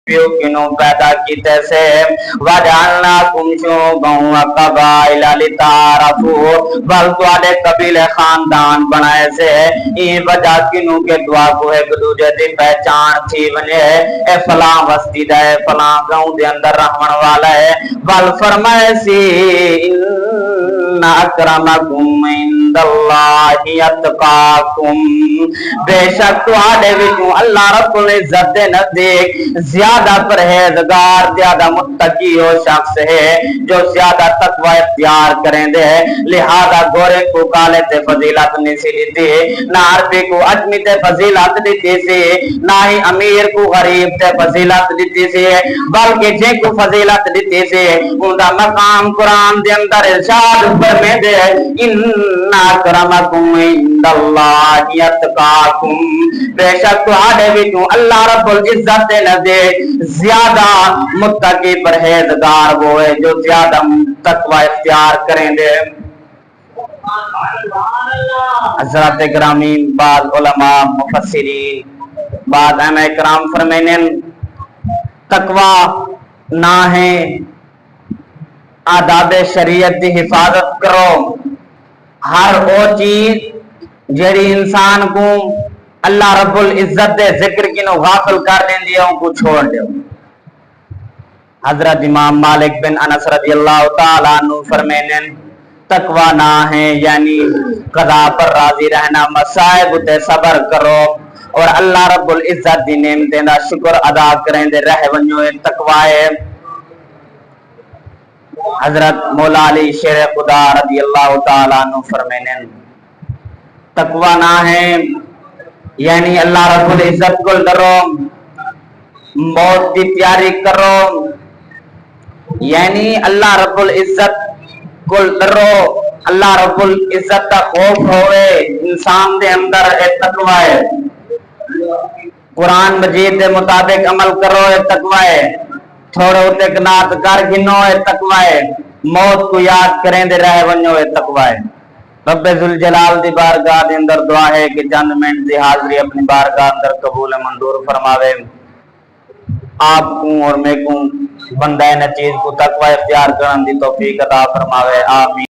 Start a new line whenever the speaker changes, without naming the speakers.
क्यों पैदा कीते से वजअलनाकुम शुअबन व क़बाइल लिताअरफू बल तुहाडे कबीले खानदान बनाए से ई वजह किनू के दुआ को एक दूजे दी पहचान थी बने ए फला बस्ती दे फला गांव दे अंदर रहने वाला है बल फरमाए सी इन्ना अकरमकुम इंदल्लाहि अतकाकुम बेशक तुहाडे विचों अल्लाह रब्बुल इज्जत दे नजदीक ज्यादा परहेजगार ज्यादा मुत्तकी वो शख्स है जो ज्यादा तकवा इख्तियार करेंदे लिहाजा गोरे को काले ते फजीलत नहीं सी दी ना अरबी को अजमी ते फजीलत दी सी ना ही अमीर को गरीब ते फजीलत दी सी बल्कि जे को फजीलत दी सी उनका मकाम कुरान दे अंदर इरशाद फरमाए दे इन्ना अकरमकुम इंदल्लाहि अतकाकुम बेशक तुहाडे विचों अल्लाह रब्बुल इज्जत दे नज़दीक ज्यादा मुत्तकी परहेजगार वो है जो ज्यादा तकवा इख्तियार करेंगे। हज़रत ग्रामी बाद उलमा मुफस्सिरीन बाद अहले किराम फरमाने तकवा ना है आदाब शरीयत की हिफाजत करो हर वो चीज जेड़ी इंसान को अल्लाह रब्बुल इज्जत दे जिक्र की नो गाफिल कर देंदी है उनको छोड़ दो। हजरत इमाम मालिक बिन अनस रज़ियल्लाहु ताला अन्हु फरमाने तकवा ना है यानी कदा पर राजी रहना मसाइब ते सब्र करो और अल्लाह रब्बुल इज्जत दी नेमतें दा शुक्र अदा करेंदे रह वणो ए तकवा है। हजरत मौला अली शेर खुदा रज़ियल्लाहु ताला अन्हु फरमाने तकवा ना है यानी अल्लाह रब्बुल इज्जत को डरो मौत की तैयारी करो यानी अल्लाह रब्बुल इज्जत को डरो अल्लाह रब्बुल इज्जत का खौफ होवे इंसान दे अंदर ए तकवा है। कुरान मजीद के मुताबिक अमल करो ए तकवा है थोड़े उते कनात कर गिनो ए तकवा है मौत को याद करेंदे रह वणो ए तकवा है। रब्बे जुल जलाल दी बारगाह दे अंदर दुआ है कि चंद मिनट दी हाजरी अपनी बारगाह अंदर कबूल मंजूर फरमावे। आपको और मैं को बंदा न चीज को तकवा इख्तियार करने दी तौफीक अता फरमावे आमीन।